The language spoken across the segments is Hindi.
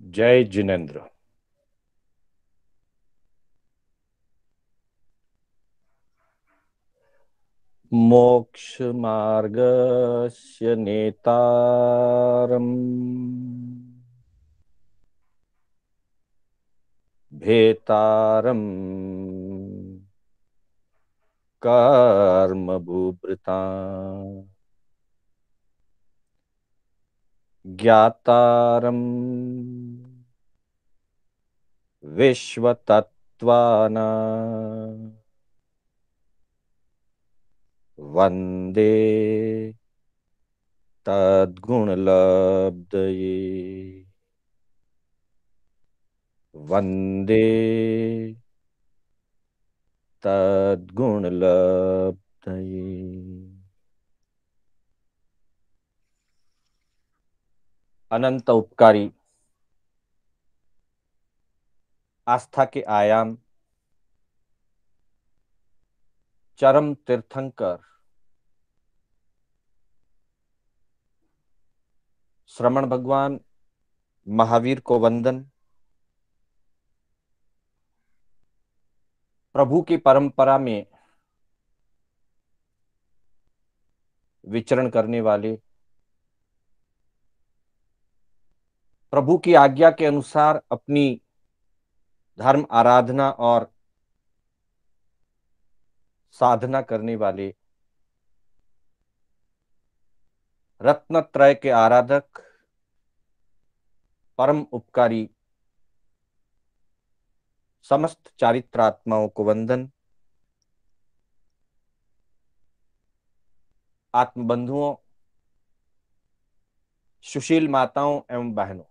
जय जिनेन्द्र। मोक्ष मार्गस्य नेतारम् भेतारम् कर्म भूभृता ज्ञातारम् विश्वतत्त्वानां वन्दे तद्गुणलब्धये। वन्दे तद्गुणलब्धये। अनंत उपकारी आस्था के आयाम चरम तीर्थंकर श्रमण भगवान महावीर को वंदन। प्रभु की परंपरा में विचरण करने वाले, प्रभु की आज्ञा के अनुसार अपनी धर्म आराधना और साधना करने वाले रत्नत्रय के आराधक परम उपकारी समस्त चारित्रात्माओं को वंदन। आत्मबंधुओं, सुशील माताओं एवं बहनों,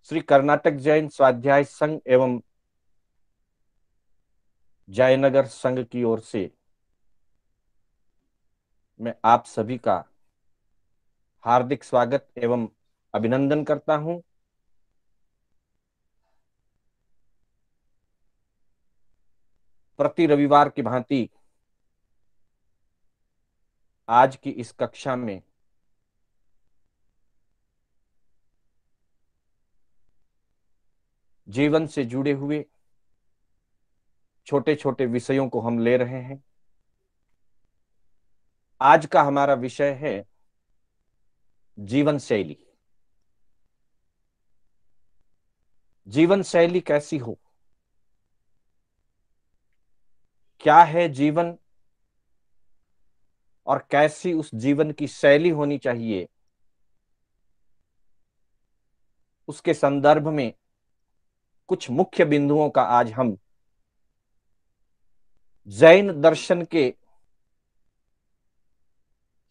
श्री कर्नाटक जैन स्वाध्याय संघ एवं जयनगर संघ की ओर से मैं आप सभी का हार्दिक स्वागत एवं अभिनंदन करता हूं। प्रति रविवार की भांति आज की इस कक्षा में जीवन से जुड़े हुए छोटे छोटे विषयों को हम ले रहे हैं। आज का हमारा विषय है जीवन शैली। जीवन शैली कैसी हो, क्या है जीवन और कैसी उस जीवन की शैली होनी चाहिए, उसके संदर्भ में कुछ मुख्य बिंदुओं का आज हम जैन दर्शन के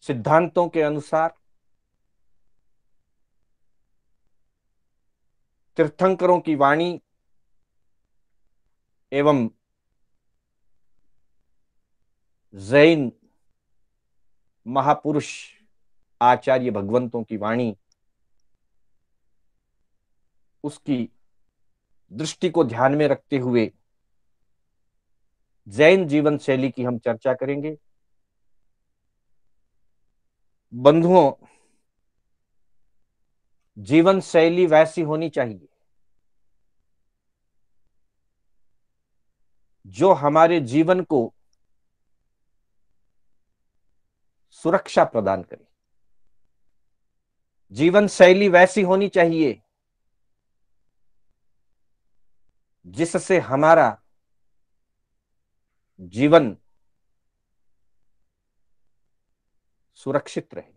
सिद्धांतों के अनुसार, तीर्थंकरों की वाणी एवं जैन महापुरुष आचार्य भगवंतों की वाणी, उसकी दृष्टि को ध्यान में रखते हुए जैन जीवन शैली की हम चर्चा करेंगे। बंधुओं, जीवन शैली वैसी होनी चाहिए जो हमारे जीवन को सुरक्षा प्रदान करे। जीवन शैली वैसी होनी चाहिए जिससे हमारा जीवन सुरक्षित रहे।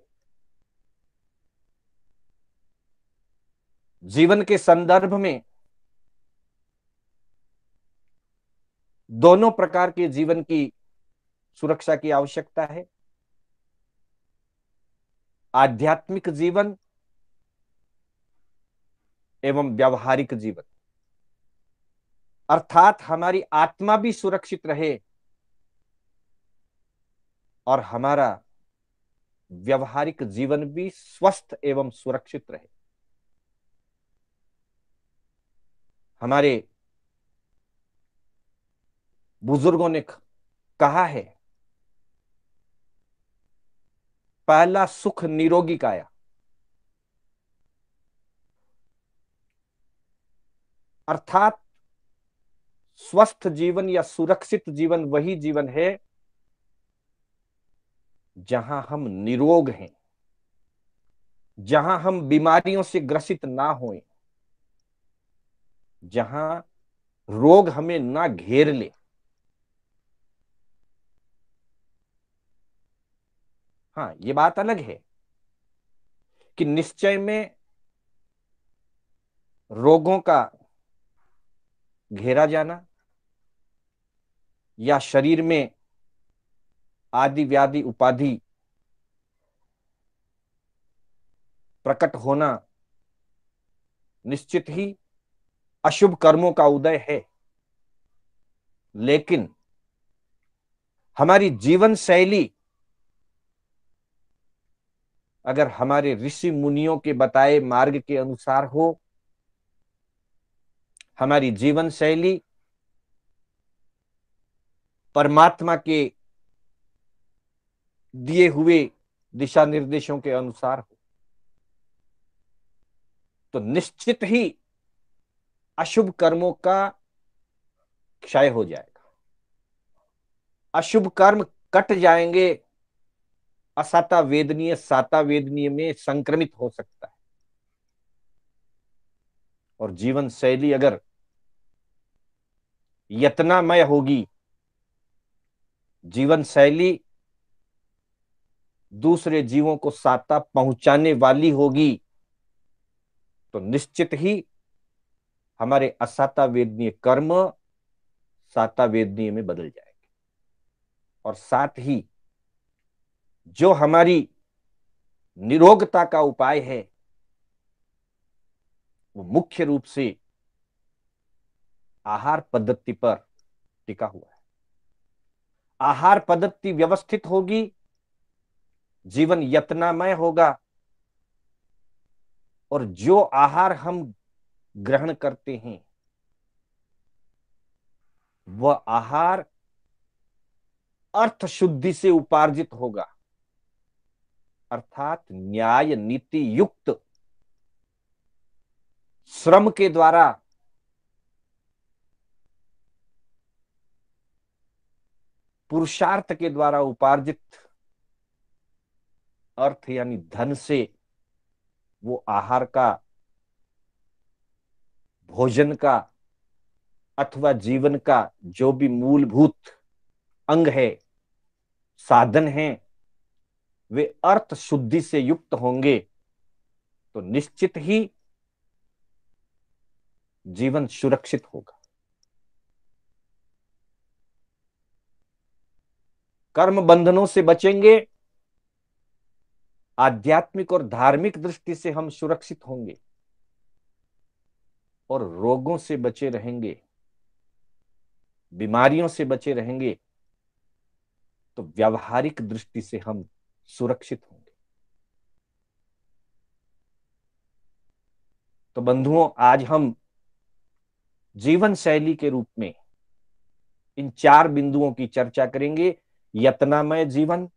जीवन के संदर्भ में दोनों प्रकार के जीवन की सुरक्षा की आवश्यकता है। आध्यात्मिक जीवन एवं व्यावहारिक जीवन, अर्थात हमारी आत्मा भी सुरक्षित रहे और हमारा व्यावहारिक जीवन भी स्वस्थ एवं सुरक्षित रहे। हमारे बुजुर्गों ने कहा है, पहला सुख निरोगी काया। अर्थात स्वस्थ जीवन या सुरक्षित जीवन वही जीवन है जहां हम निरोग हैं, जहां हम बीमारियों से ग्रसित ना होएं, जहां रोग हमें ना घेर ले। हाँ, ये बात अलग है कि निश्चय में रोगों का घेरा जाना या शरीर में आदि व्याधि उपाधि प्रकट होना निश्चित ही अशुभ कर्मों का उदय है। लेकिन हमारी जीवन शैली अगर हमारे ऋषि मुनियों के बताए मार्ग के अनुसार हो, हमारी जीवन शैली परमात्मा के दिए हुए दिशा निर्देशों के अनुसार हो, तो निश्चित ही अशुभ कर्मों का क्षय हो जाएगा, अशुभ कर्म कट जाएंगे, असाता वेदनीय साता वेदनीय में संक्रमित हो सकता है। और जीवन शैली अगर यत्नामय होगी, जीवन शैली दूसरे जीवों को साता पहुंचाने वाली होगी, तो निश्चित ही हमारे असाता वेदनीय कर्म साता वेदनीय में बदल जाएंगे। और साथ ही जो हमारी निरोगता का उपाय है वो मुख्य रूप से आहार पद्धति पर टिका हुआ है। आहार पद्धति व्यवस्थित होगी, जीवन यत्नामय होगा, और जो आहार हम ग्रहण करते हैं वह आहार अर्थ शुद्धि से उपार्जित होगा, अर्थात न्याय नीति युक्त श्रम के द्वारा, पुरुषार्थ के द्वारा उपार्जित अर्थ यानी धन से वो आहार का, भोजन का अथवा जीवन का जो भी मूलभूत अंग है, साधन है, वे अर्थ शुद्धि से युक्त होंगे, तो निश्चित ही जीवन सुरक्षित होगा। कर्म बंधनों से बचेंगे, आध्यात्मिक और धार्मिक दृष्टि से हम सुरक्षित होंगे, और रोगों से बचे रहेंगे, बीमारियों से बचे रहेंगे, तो व्यावहारिक दृष्टि से हम सुरक्षित होंगे। तो बंधुओं, आज हम जीवन शैली के रूप में इन 4 बिंदुओं की चर्चा करेंगे। यत्नामय जीवन,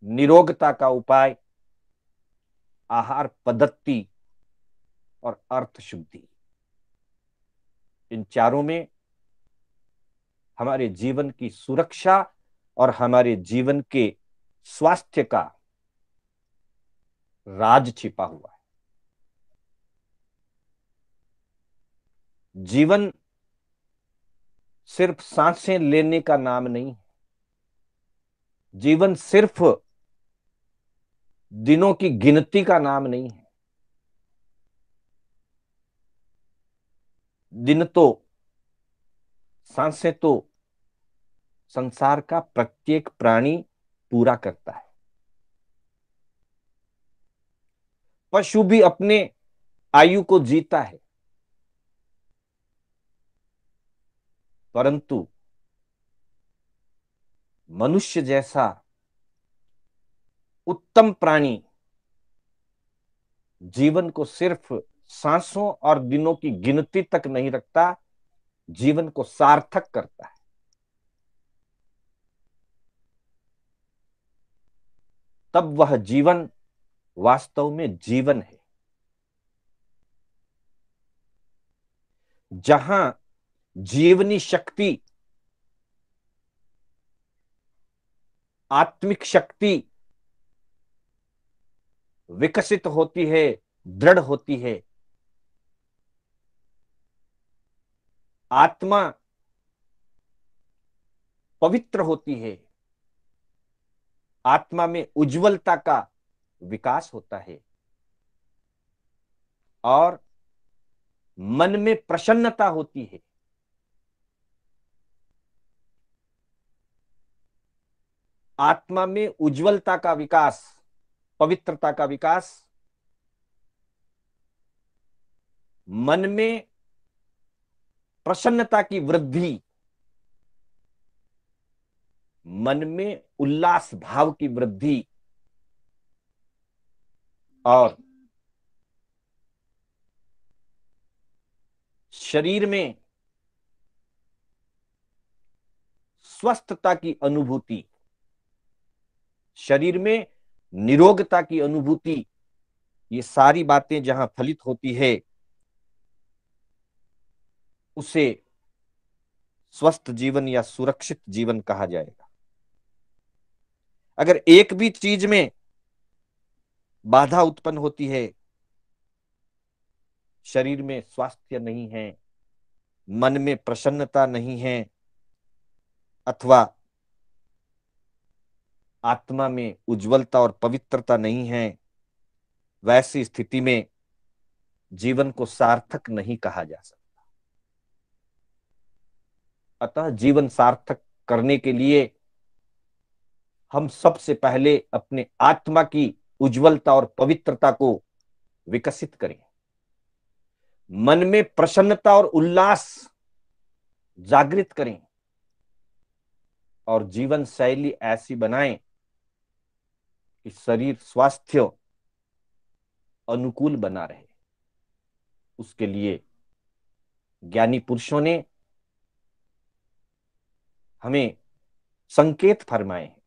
निरोगता का उपाय, आहार पद्धति और अर्थ शुद्धि। इन चारों में हमारे जीवन की सुरक्षा और हमारे जीवन के स्वास्थ्य का राज छिपा हुआ है। जीवन सिर्फ सांसें लेने का नाम नहीं है, जीवन सिर्फ दिनों की गिनती का नाम नहीं है। दिन तो, सांसें तो संसार का प्रत्येक प्राणी पूरा करता है। पशु भी अपने आयु को जीता है, परंतु मनुष्य जैसा उत्तम प्राणी जीवन को सिर्फ सांसों और दिनों की गिनती तक नहीं रखता, जीवन को सार्थक करता है। तब वह जीवन वास्तव में जीवन है। जहां जीवनी शक्ति, आत्मिक शक्ति विकसित होती है, दृढ़ होती है, आत्मा पवित्र होती है, आत्मा में उज्जवलता का विकास होता है और मन में प्रसन्नता होती है। आत्मा में उज्जवलता का विकास, पवित्रता का विकास, मन में प्रसन्नता की वृद्धि, मन में उल्लास भाव की वृद्धि और शरीर में स्वस्थता की अनुभूति, शरीर में निरोगता की अनुभूति, ये सारी बातें जहां फलित होती है उसे स्वस्थ जीवन या सुरक्षित जीवन कहा जाएगा। अगर एक भी चीज में बाधा उत्पन्न होती है, शरीर में स्वास्थ्य नहीं है, मन में प्रसन्नता नहीं है, अथवा आत्मा में उज्जवलता और पवित्रता नहीं है, वैसी स्थिति में जीवन को सार्थक नहीं कहा जा सकता। अतः जीवन सार्थक करने के लिए हम सबसे पहले अपने आत्मा की उज्जवलता और पवित्रता को विकसित करें, मन में प्रसन्नता और उल्लास जागृत करें और जीवन शैली ऐसी बनाएं कि शरीर स्वास्थ्य अनुकूल बना रहे। उसके लिए ज्ञानी पुरुषों ने हमें संकेत फरमाए हैं।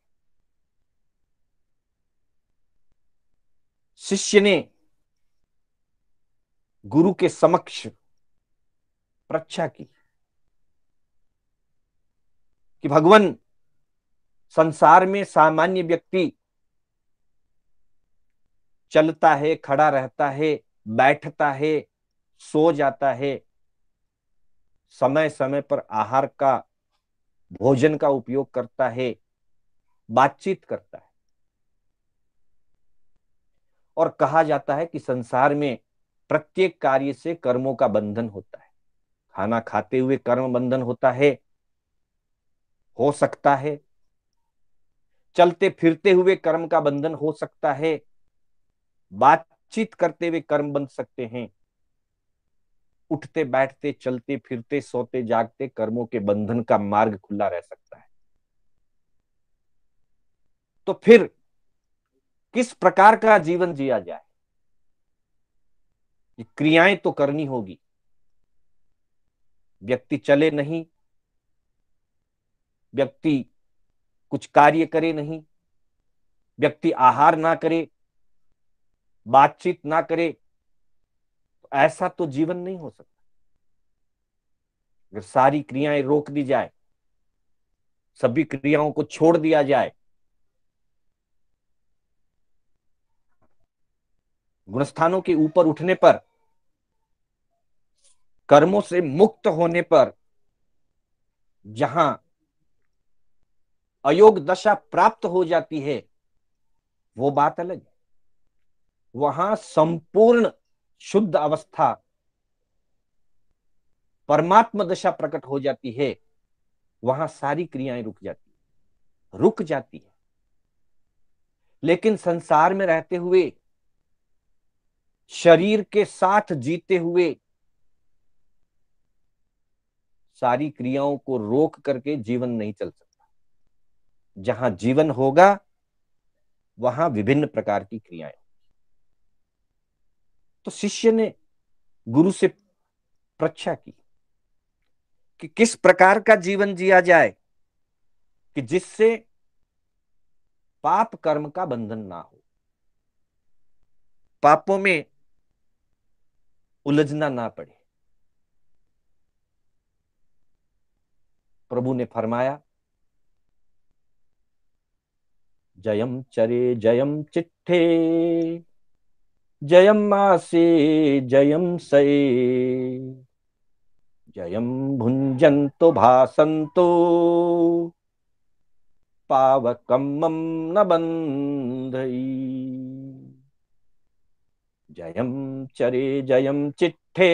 शिष्य ने गुरु के समक्ष परीक्षा की कि भगवान, संसार में सामान्य व्यक्ति चलता है, खड़ा रहता है, बैठता है, सो जाता है, समय समय पर आहार का, भोजन का उपयोग करता है, बातचीत करता है, और कहा जाता है कि संसार में प्रत्येक कार्य से कर्मों का बंधन होता है। खाना खाते हुए कर्म बंधन होता है, हो सकता है। चलते फिरते हुए कर्म का बंधन हो सकता है, बातचीत करते हुए कर्म बंध सकते हैं, उठते बैठते चलते फिरते सोते जागते कर्मों के बंधन का मार्ग खुला रह सकता है। तो फिर किस प्रकार का जीवन जिया जाए? ये क्रियाएं तो करनी होगी। व्यक्ति चले नहीं, व्यक्ति कुछ कार्य करे नहीं, व्यक्ति आहार ना करे, बातचीत ना करे, तो ऐसा तो जीवन नहीं हो सकता। अगर सारी क्रियाएं रोक दी जाए, सभी क्रियाओं को छोड़ दिया जाए, गुणस्थानों के ऊपर उठने पर, कर्मों से मुक्त होने पर, जहां अयोग दशा प्राप्त हो जाती है, वो बात अलग है। वहां संपूर्ण शुद्ध अवस्था, परमात्मा दशा प्रकट हो जाती है, वहां सारी क्रियाएं रुक जाती है। लेकिन संसार में रहते हुए, शरीर के साथ जीते हुए, सारी क्रियाओं को रोक करके जीवन नहीं चल सकता। जहां जीवन होगा वहां विभिन्न प्रकार की क्रियाएं। तो शिष्य ने गुरु से परीक्षा की कि किस प्रकार का जीवन जिया जाए कि जिससे पाप कर्म का बंधन ना हो, पापों में उलझना ना पड़े। प्रभु ने फरमाया, जयम चरे जयम चिट्ठे, जयम मासे जयम सये, जयम भुंजन्तो भासन्तो, पावकम मम न बंधई। जयम चरे जयम चिट्ठे,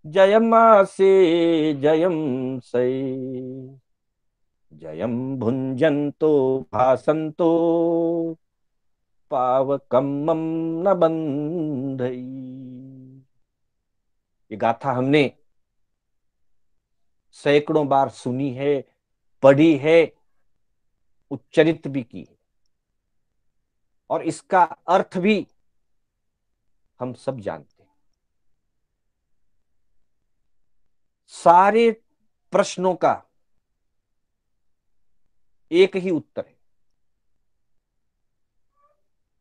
जयम मासे जयम सये, जयम भुंजन्तो भासन्तो, पावकम मम न बंधई। ये गाथा हमने सैकड़ों बार सुनी है, पढ़ी है, उच्चरित भी की है, और इसका अर्थ भी हम सब जानते हैं। सारे प्रश्नों का एक ही उत्तर है,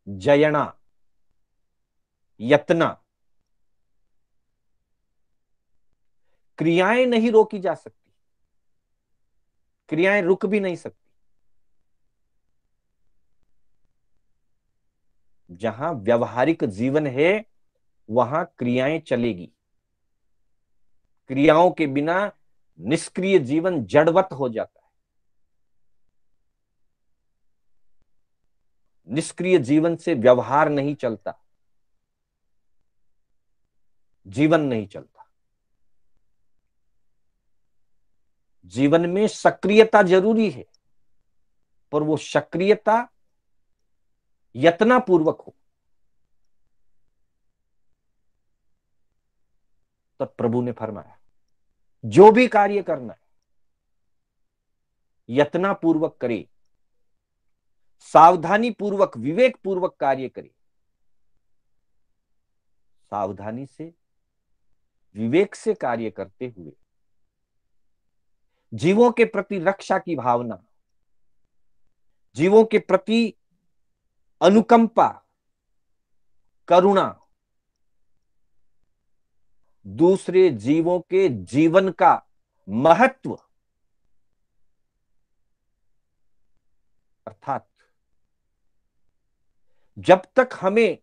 जयना, यत्ना। क्रियाएं नहीं रोकी जा सकती, क्रियाएं रुक भी नहीं सकती। जहां व्यवहारिक जीवन है वहां क्रियाएं चलेगी। क्रियाओं के बिना निष्क्रिय जीवन जड़वत हो जाता है। निष्क्रिय जीवन से व्यवहार नहीं चलता, जीवन नहीं चलता। जीवन में सक्रियता जरूरी है, पर वो सक्रियता यत्नपूर्वक हो। तब प्रभु ने फरमाया, जो भी कार्य करना है यत्नपूर्वक करे, सावधानी पूर्वक, विवेक पूर्वक कार्य करे। सावधानी से, विवेक से कार्य करते हुए जीवों के प्रति रक्षा की भावना, जीवों के प्रति अनुकंपा, करुणा, दूसरे जीवों के जीवन का महत्व, अर्थात जब तक हमें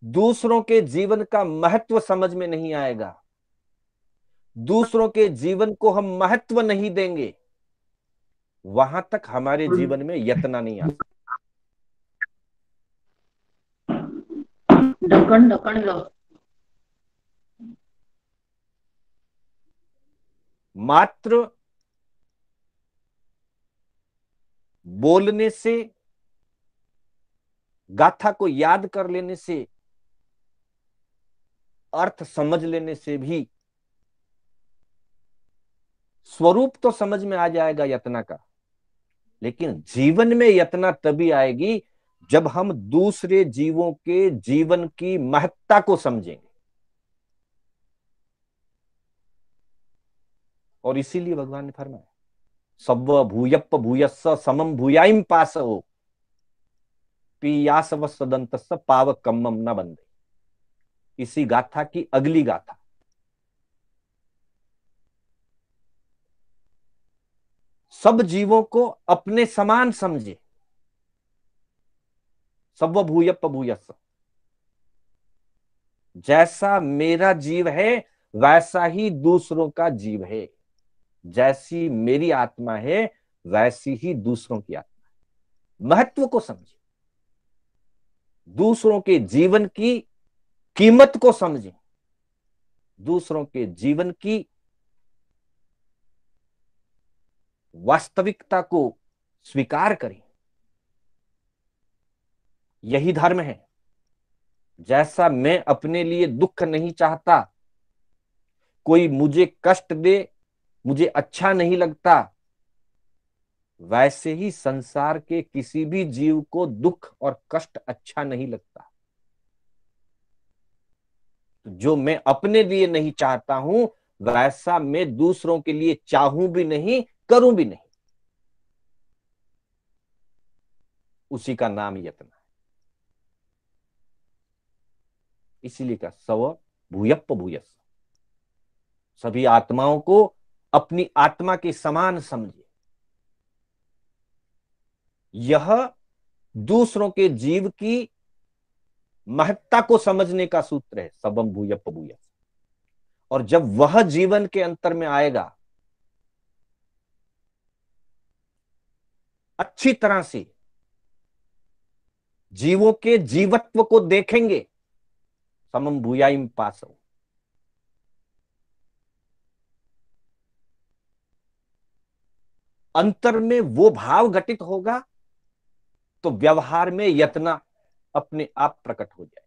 दूसरों के जीवन का महत्व समझ में नहीं आएगा, दूसरों के जीवन को हम महत्व नहीं देंगे, वहां तक हमारे जीवन में यत्न नहीं आ सकता। ढक्कन ढक्कन लो। मात्र बोलने से, गाथा को याद कर लेने से, अर्थ समझ लेने से भी स्वरूप तो समझ में आ जाएगा यत्न का, लेकिन जीवन में यत्न तभी आएगी जब हम दूसरे जीवों के जीवन की महत्ता को समझेंगे। और इसीलिए भगवान ने फरमाया, सव्व भूयप्प भूयस्स समम भूयाइम पासो, पीयासव सदंतस्स पावकम्मम न बंदे। इसी गाथा की अगली गाथा, सब जीवों को अपने समान समझे, सव्व भूयप्प भूयस्स। जैसा मेरा जीव है वैसा ही दूसरों का जीव है, जैसी मेरी आत्मा है वैसी ही दूसरों की आत्मा है। महत्व को समझे, दूसरों के जीवन की कीमत को समझें, दूसरों के जीवन की वास्तविकता को स्वीकार करें। यही धर्म है। जैसा मैं अपने लिए दुख नहीं चाहता, कोई मुझे कष्ट दे मुझे अच्छा नहीं लगता, वैसे ही संसार के किसी भी जीव को दुख और कष्ट अच्छा नहीं लगता। जो मैं अपने लिए नहीं चाहता हूं वैसा मैं दूसरों के लिए चाहूं भी नहीं, करूं भी नहीं। उसी का नाम यत्न है। इसीलिए का सव भूयप्प भूयस, सभी आत्माओं को अपनी आत्मा के समान समझे। यह दूसरों के जीव की महत्ता को समझने का सूत्र है, सबम भूयप्प भूयस। और जब वह जीवन के अंतर में आएगा, अच्छी तरह से जीवों के जीवत्व को देखेंगे, समम भूयाइम पासो, अंतर में वो भाव घटित होगा, तो व्यवहार में यत्न अपने आप प्रकट हो जाए।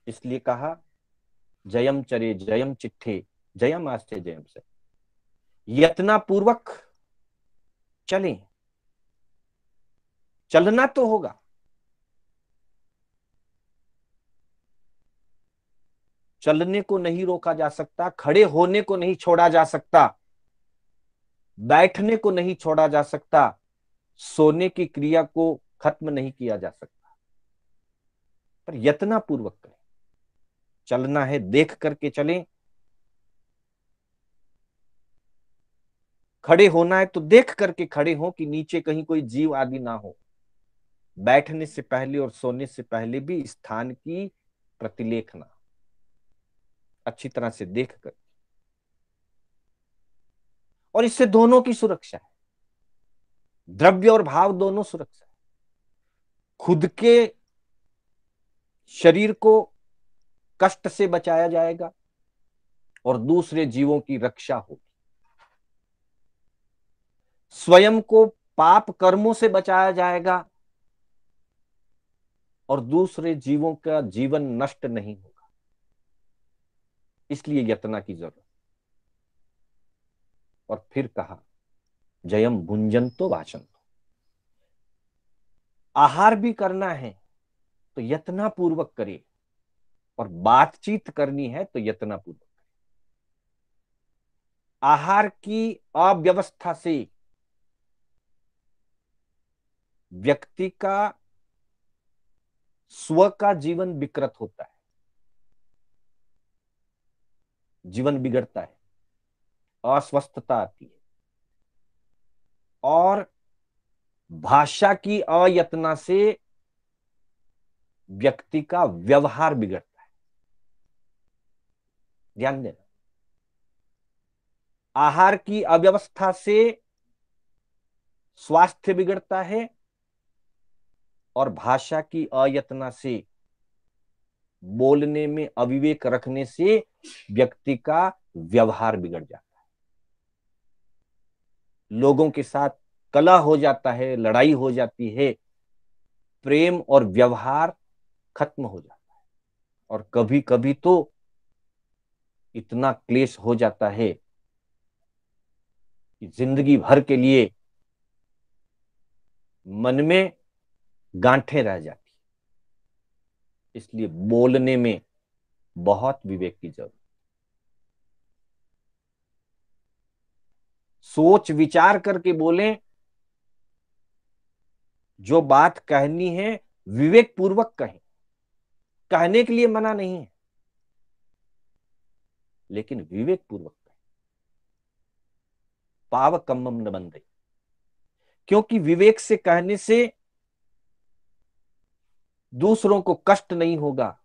इसलिए कहा जयम चरे जयम चिट्ठे जयम आस्ते जयम से, यत्ना पूर्वक चलें। चलना तो होगा, चलने को नहीं रोका जा सकता, खड़े होने को नहीं छोड़ा जा सकता, बैठने को नहीं छोड़ा जा सकता, सोने की क्रिया को खत्म नहीं किया जा सकता, पर यत्ना पूर्वक करें। चलना है देख करके चलें, खड़े होना है तो देख करके खड़े हो कि नीचे कहीं कोई जीव आदि ना हो। बैठने से पहले और सोने से पहले भी स्थान की प्रतिलेखना अच्छी तरह से देख कर, और इससे दोनों की सुरक्षा है, द्रव्य और भाव दोनों सुरक्षा है। खुद के शरीर को कष्ट से बचाया जाएगा और दूसरे जीवों की रक्षा होगी। स्वयं को पाप कर्मों से बचाया जाएगा और दूसरे जीवों का जीवन नष्ट नहीं होगा। इसलिए यत्न की जरूरत। और फिर कहा जयम भुंजंतो वाचंतो, आहार भी करना है तो यत्ना पूर्वक करे, और बातचीत करनी है तो यत्ना पूर्वक। आहार की अव्यवस्था से व्यक्ति का स्व का जीवन विकृत होता है, जीवन बिगड़ता है, अस्वस्थता आती है, और भाषा की अयत्ना से व्यक्ति का व्यवहार बिगड़ता है। ध्यान देना, आहार की अव्यवस्था से स्वास्थ्य बिगड़ता है, और भाषा की अयत्ना से, बोलने में अविवेक रखने से व्यक्ति का व्यवहार बिगड़ जाता है, लोगों के साथ कलह हो जाता है, लड़ाई हो जाती है, प्रेम और व्यवहार खत्म हो जाता है। और कभी कभी तो इतना क्लेश हो जाता है कि जिंदगी भर के लिए मन में गांठें रह जाती। इसलिए बोलने में बहुत विवेक की जरूरत, सोच विचार करके बोलें, जो बात कहनी है विवेक पूर्वक कहें। कहने के लिए मना नहीं है, लेकिन विवेक पूर्वक कहें। पावकम्मम न बंधे, क्योंकि विवेक से कहने से दूसरों को कष्ट नहीं होगा,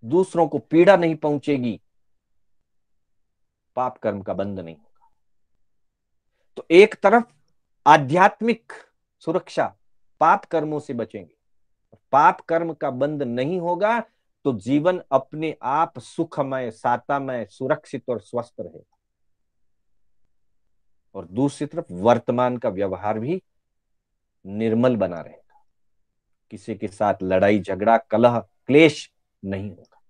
दूसरों को पीड़ा नहीं पहुंचेगी, पाप कर्म का बंध नहीं होगा। तो एक तरफ आध्यात्मिक सुरक्षा, पाप कर्मों से बचेंगे, पाप कर्म का बंध नहीं होगा तो जीवन अपने आप सुखमय, सातामय, सुरक्षित और स्वस्थ रहेगा। और दूसरी तरफ वर्तमान का व्यवहार भी निर्मल बना रहेगा, किसी के साथ लड़ाई झगड़ा कलह क्लेश नहीं होगा।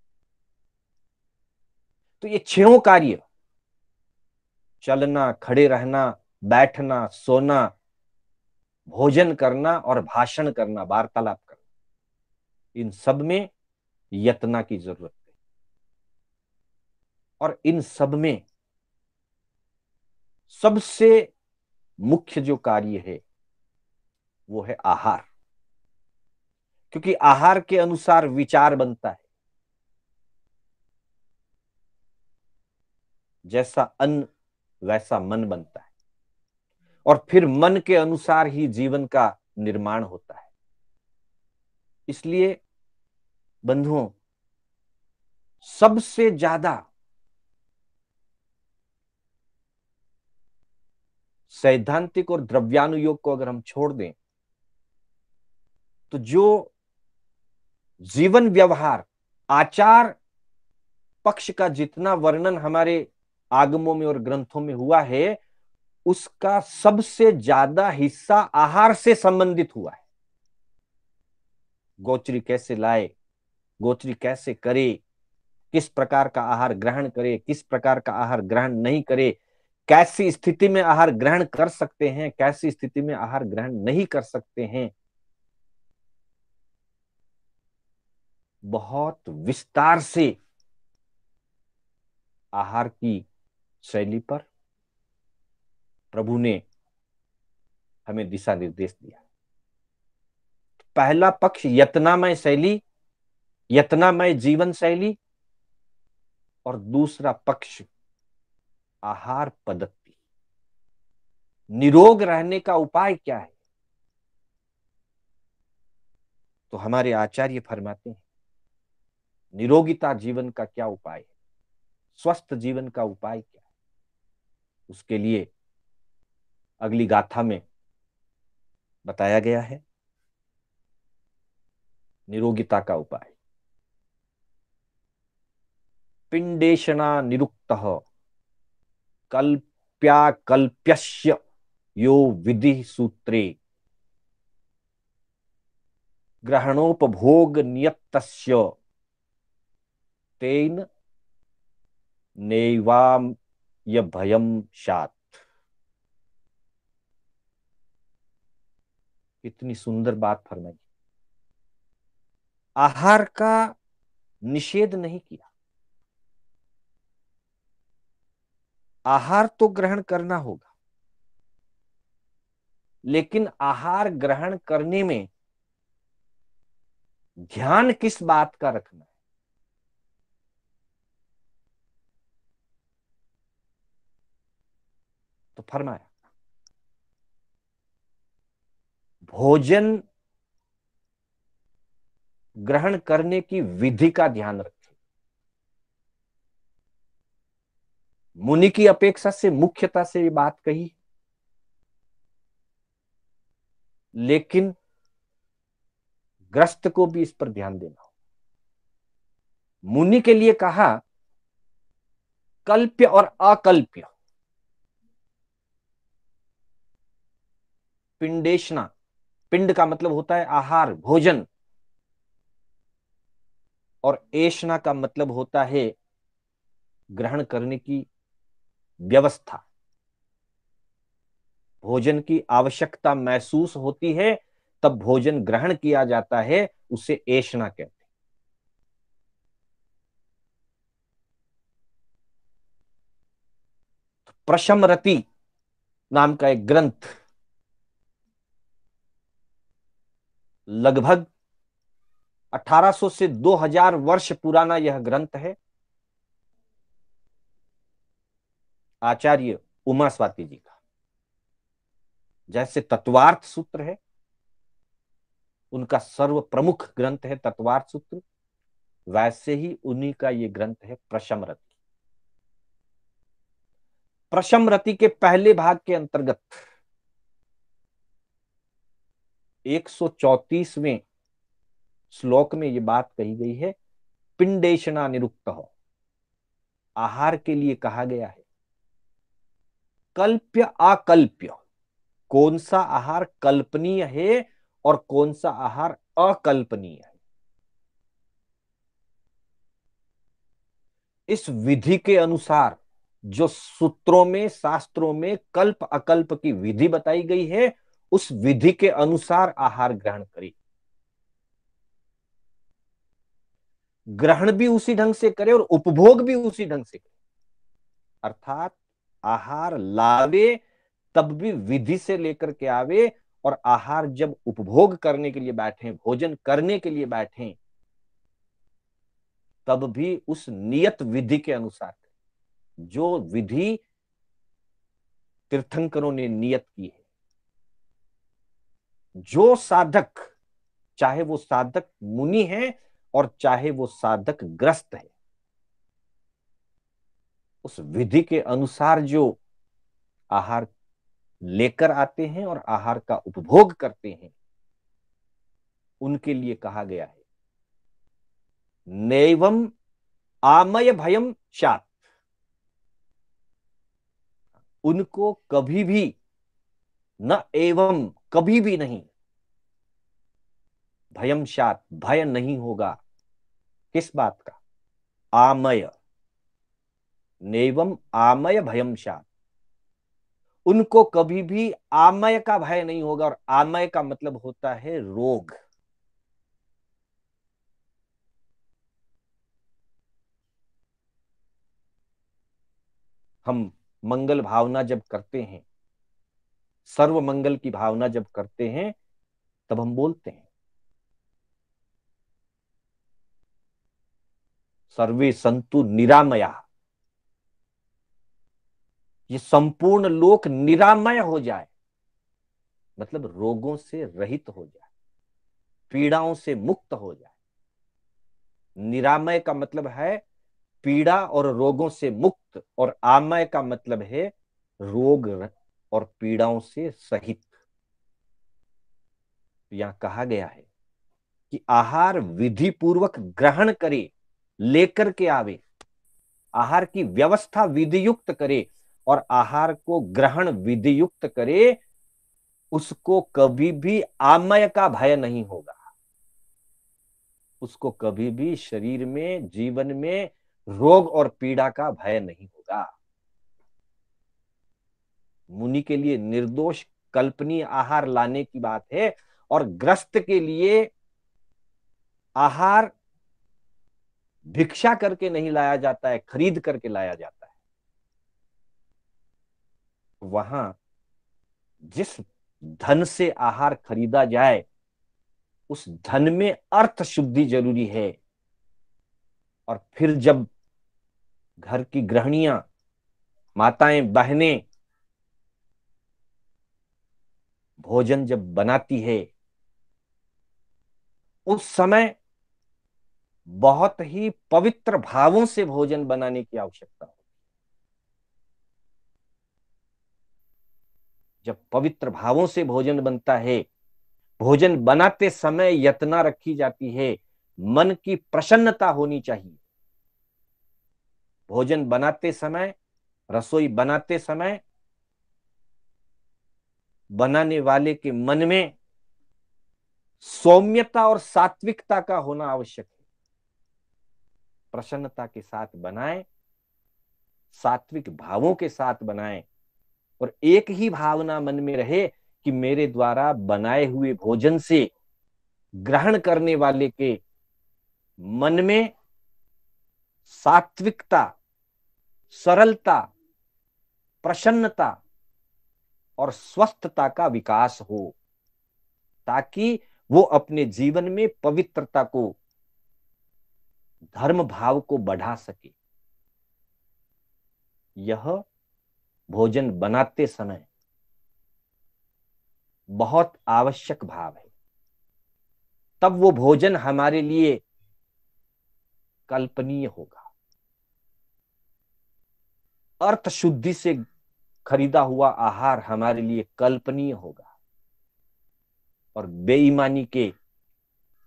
तो ये छह कार्य, चलना, खड़े रहना, बैठना, सोना, भोजन करना और भाषण करना, वार्तालाप करना, इन सब में यत्न की जरूरत है। और इन सब में सबसे मुख्य जो कार्य है वो है आहार। क्योंकि आहार के अनुसार विचार बनता है। जैसा अन्न वैसा मन बनता है, और फिर मन के अनुसार ही जीवन का निर्माण होता है। इसलिए बंधुओं, सबसे ज्यादा सैद्धांतिक और द्रव्यानुयोग को अगर हम छोड़ दें, तो जो जीवन व्यवहार आचार पक्ष का जितना वर्णन हमारे आगमों में और ग्रंथों में हुआ है, उसका सबसे ज्यादा हिस्सा आहार से संबंधित हुआ है। गोचरी कैसे लाए, गोचरी कैसे करे, किस प्रकार का आहार ग्रहण करे, किस प्रकार का आहार ग्रहण नहीं करे, कैसी स्थिति में आहार ग्रहण कर सकते हैं, कैसी स्थिति में आहार ग्रहण नहीं कर सकते हैं, बहुत विस्तार से आहार की शैली पर प्रभु ने हमें दिशा निर्देश दिया। पहला पक्ष यत्नामय शैली, यत्नामय जीवन शैली, और दूसरा पक्ष आहार पद्धति। निरोग रहने का उपाय क्या है? तो हमारे आचार्य फरमाते हैं, निरोगिता जीवन का क्या उपाय है, स्वस्थ जीवन का उपाय क्या है? उसके लिए अगली गाथा में बताया गया है निरोगिता का उपाय। पिंडेशना निरुक्तः कल्प्याकल्प्यस्य यो विधि सूत्रे ग्रहणोपभोग नियतस्य तेन नैवाम य भयम शात। इतनी सुंदर बात फरमाई। आहार का निषेध नहीं किया, आहार तो ग्रहण करना होगा, लेकिन आहार ग्रहण करने में ध्यान किस बात का रखना है? तो फरमाया, भोजन ग्रहण करने की विधि का ध्यान रखें। मुनि की अपेक्षा से मुख्यता से ये बात कही, लेकिन ग्रस्त को भी इस पर ध्यान देना हो। मुनि के लिए कहा कल्प्य और अकल्प्य। पिंडेशना, पिंड का मतलब होता है आहार, भोजन, और एशना का मतलब होता है ग्रहण करने की व्यवस्था। भोजन की आवश्यकता महसूस होती है तब भोजन ग्रहण किया जाता है, उसे एशना कहते हैं। प्रशमरति नाम का एक ग्रंथ, लगभग 1800 से 2000 वर्ष पुराना यह ग्रंथ है। आचार्य उमा स्वाति जी का, जैसे तत्वार्थ सूत्र है, उनका सर्व प्रमुख ग्रंथ है तत्वार्थ सूत्र, वैसे ही उन्हीं का ये ग्रंथ है प्रशमरति। प्रशमरति के पहले भाग के अंतर्गत 134वें श्लोक में ये बात कही गई है, पिंडेशना निरुक्त हो, आहार के लिए कहा गया है। कल्प्य अकल्प्य, कौन सा आहार कल्पनीय है और कौन सा आहार अकल्पनीय है। इस विधि के अनुसार जो सूत्रों में, शास्त्रों में कल्प अकल्प की विधि बताई गई है, उस विधि के अनुसार आहार ग्रहण करें। ग्रहण भी उसी ढंग से करे और उपभोग भी उसी ढंग से करे। अर्थात आहार लावे तब भी विधि से लेकर के आवे, और आहार जब उपभोग करने के लिए बैठे, भोजन करने के लिए बैठे, तब भी उस नियत विधि के अनुसार, जो विधि तीर्थंकरों ने नियत की है, जो साधक, चाहे वो साधक मुनि है और चाहे वो साधक ग्रस्त है, उस विधि के अनुसार जो आहार लेकर आते हैं और आहार का उपभोग करते हैं, उनके लिए कहा गया है नैवम आमय भयम शात। उनको कभी भी, न एवं कभी भी नहीं, भयम शात भय नहीं होगा। किस बात का? आमय, नैवम आमय भयम शात। उनको कभी भी आमय का भय नहीं होगा, और आमय का मतलब होता है रोग। हम मंगल भावना जब करते हैं, सर्व मंगल की भावना जब करते हैं, तब हम बोलते हैं सर्वे संतु निरामया। ये संपूर्ण लोक निरामय हो जाए, मतलब रोगों से रहित हो जाए, पीड़ाओं से मुक्त हो जाए। निरामय का मतलब है पीड़ा और रोगों से मुक्त, और आमय का मतलब है रोग और पीड़ाओं से सहित। यहां कहा गया है कि आहार विधि पूर्वक ग्रहण करे, लेकर के आवे, आहार की व्यवस्था विधि युक्त करे, और आहार को ग्रहण विधि युक्त करे, उसको कभी भी आमय का भय नहीं होगा। उसको कभी भी शरीर में, जीवन में रोग और पीड़ा का भय नहीं होगा। मुनि के लिए निर्दोष कल्पनीय आहार लाने की बात है, और ग्रस्त के लिए आहार भिक्षा करके नहीं लाया जाता है, खरीद करके लाया जाता है। वहां जिस धन से आहार खरीदा जाए, उस धन में अर्थ शुद्धि जरूरी है। और फिर जब घर की गृहिणियां, माताएं, बहनें भोजन जब बनाती है, उस समय बहुत ही पवित्र भावों से भोजन बनाने की आवश्यकता है। जब पवित्र भावों से भोजन बनता है, भोजन बनाते समय यत्ना रखी जाती है, मन की प्रसन्नता होनी चाहिए। भोजन बनाते समय, रसोई बनाते समय बनाने वाले के मन में सौम्यता और सात्विकता का होना आवश्यक है। प्रसन्नता के साथ बनाएं, सात्विक भावों के साथ बनाएं, और एक ही भावना मन में रहे कि मेरे द्वारा बनाए हुए भोजन से ग्रहण करने वाले के मन में सात्विकता, सरलता, प्रसन्नता और स्वस्थता का विकास हो, ताकि वो अपने जीवन में पवित्रता को, धर्म भाव को बढ़ा सके। यह भोजन बनाते समय बहुत आवश्यक भाव है। तब वो भोजन हमारे लिए कल्पनीय होगा। अर्थ शुद्धि से खरीदा हुआ आहार हमारे लिए कल्पनीय होगा, और बेईमानी के,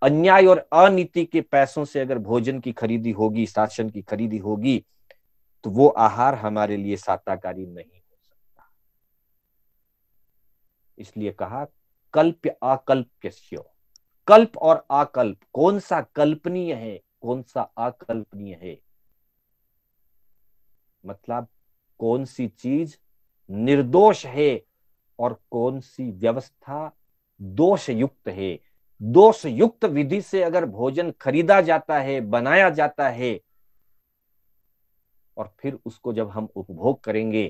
अन्याय और अनीति के पैसों से अगर भोजन की खरीदी होगी, शासन की खरीदी होगी, तो वो आहार हमारे लिए साताकारी नहीं हो सकता। इसलिए कहा कल्प्य अकल्प्यस्य। कल्प और अकल्प, कौन सा कल्पनीय है, कौन सा अकल्पनीय है, मतलब कौन सी चीज निर्दोष है और कौन सी व्यवस्था दोष युक्त है। दोष युक्त विधि से अगर भोजन खरीदा जाता है, बनाया जाता है, और फिर उसको जब हम उपभोग करेंगे,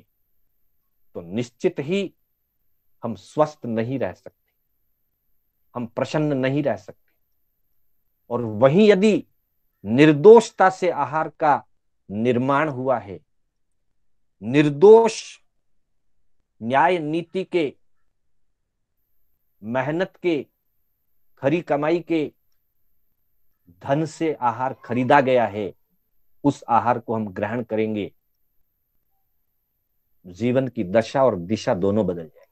तो निश्चित ही हम स्वस्थ नहीं रह सकते। हम प्रसन्न नहीं रह सकते। और वहीं यदि निर्दोषता से आहार का निर्माण हुआ है, निर्दोष न्याय नीति के, मेहनत के, खरी कमाई के धन से आहार खरीदा गया है, उस आहार को हम ग्रहण करेंगे, जीवन की दशा और दिशा दोनों बदल जाएगी।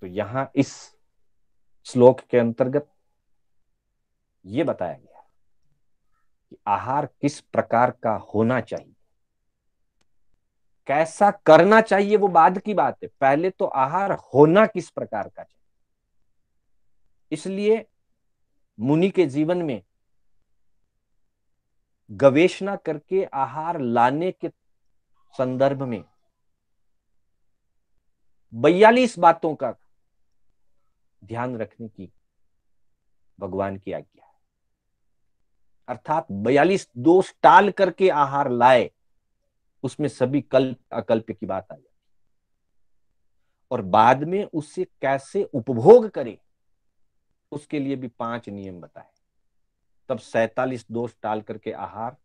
तो यहां इस श्लोक के अंतर्गत यह बताया गया कि आहार किस प्रकार का होना चाहिए, कैसा करना चाहिए वो बाद की बात है, पहले तो आहार होना किस प्रकार का चाहिए। इसलिए मुनि के जीवन में गवेषणा करके आहार लाने के संदर्भ में 42 बातों का ध्यान रखने की भगवान की आज्ञा है। अर्थात 42 दोष टाल करके आहार लाए, उसमें सभी कल्प अकल्प की बात आ जाती, और बाद में उससे कैसे उपभोग करे उसके लिए भी 5 नियम बताए। तब 47 दोष टाल करके आहार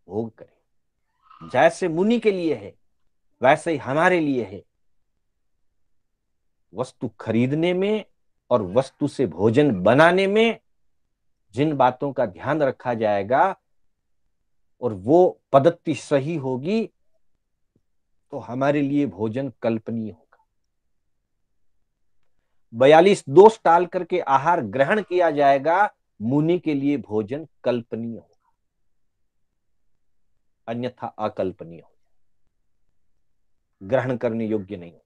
भोग करे। जैसे मुनि के लिए है वैसे ही हमारे लिए है। वस्तु खरीदने में और वस्तु से भोजन बनाने में जिन बातों का ध्यान रखा जाएगा और वो पद्धति सही होगी तो हमारे लिए भोजन कल्पनीय होगा। 42 दोष टाल करके आहार ग्रहण किया जाएगा, मुनि के लिए भोजन कल्पनीय होगा, अन्यथा अकल्पनीय होगा, ग्रहण करने योग्य नहीं होगा।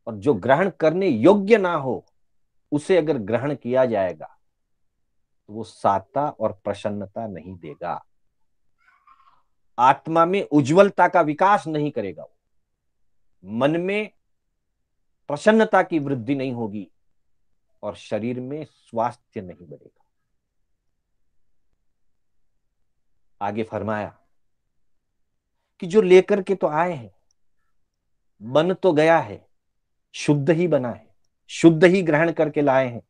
और जो ग्रहण करने योग्य ना हो उसे अगर ग्रहण किया जाएगा तो वो साता और प्रसन्नता नहीं देगा, आत्मा में उज्जवलता का विकास नहीं करेगा, मन में प्रसन्नता की वृद्धि नहीं होगी और शरीर में स्वास्थ्य नहीं बढ़ेगा। आगे फरमाया कि जो लेकर के तो आए हैं, बन तो गया है, शुद्ध ही बना है, शुद्ध ही ग्रहण करके लाए हैं,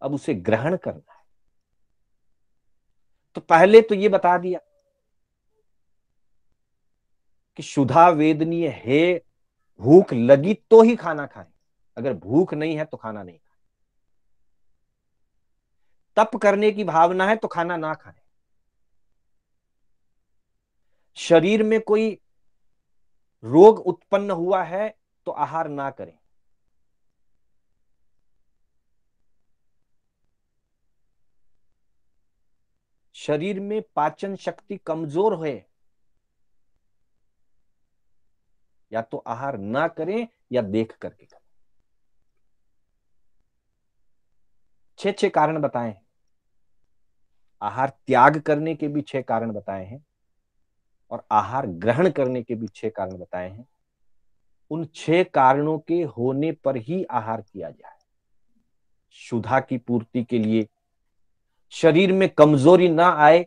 अब उसे ग्रहण करना है। तो पहले तो ये बता दिया कि शुद्धा वेदनीय है, भूख लगी तो ही खाना खाएं, अगर भूख नहीं है तो खाना नहीं खाएं। तप करने की भावना है तो खाना ना खाएं। शरीर में कोई रोग उत्पन्न हुआ है तो आहार ना करें। शरीर में पाचन शक्ति कमजोर है या तो आहार ना करें या देख करके करें। 6 कारण बताए हैं। आहार त्याग करने के भी 6 कारण बताए हैं और आहार ग्रहण करने के भी 6 कारण बताए हैं। उन 6 कारणों के होने पर ही आहार किया जाए। क्षुधा की पूर्ति के लिए, शरीर में कमजोरी ना आए,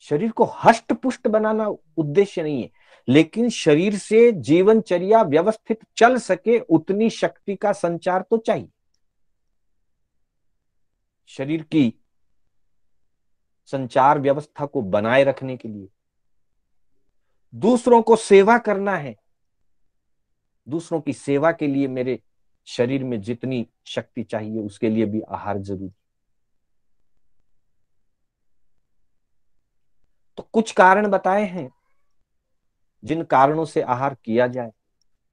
शरीर को हष्ट पुष्ट बनाना उद्देश्य नहीं है, लेकिन शरीर से जीवनचर्या व्यवस्थित चल सके उतनी शक्ति का संचार तो चाहिए। शरीर की संचार व्यवस्था को बनाए रखने के लिए दूसरों को सेवा करना है, दूसरों की सेवा के लिए मेरे शरीर में जितनी शक्ति चाहिए उसके लिए भी आहार जरूरी। तो कुछ कारण बताए हैं जिन कारणों से आहार किया जाए,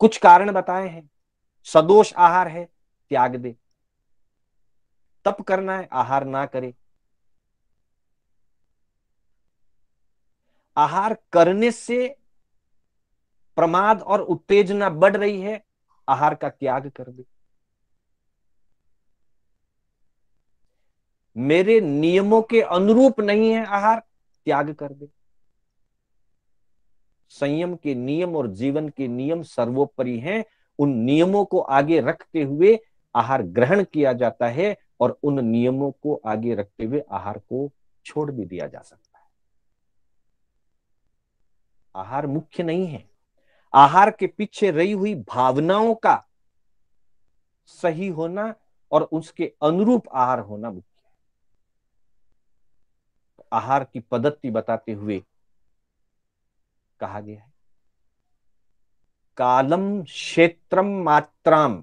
कुछ कारण बताए हैं सदोष आहार है त्याग दे, तप करना है आहार ना करे, आहार करने से प्रमाद और उत्तेजना बढ़ रही है, आहार का त्याग कर दे, मेरे नियमों के अनुरूप नहीं है आहार, त्याग कर दे। संयम के नियम और जीवन के नियम सर्वोपरि हैं, उन नियमों को आगे रखते हुए आहार ग्रहण किया जाता है और उन नियमों को आगे रखते हुए आहार को छोड़ भी दिया जा सकता है। आहार मुख्य नहीं है, आहार के पीछे रही हुई भावनाओं का सही होना और उसके अनुरूप आहार होना मुख्य है। तो आहार की पद्धति बताते हुए कहा गया है, कालम क्षेत्रम मात्राम,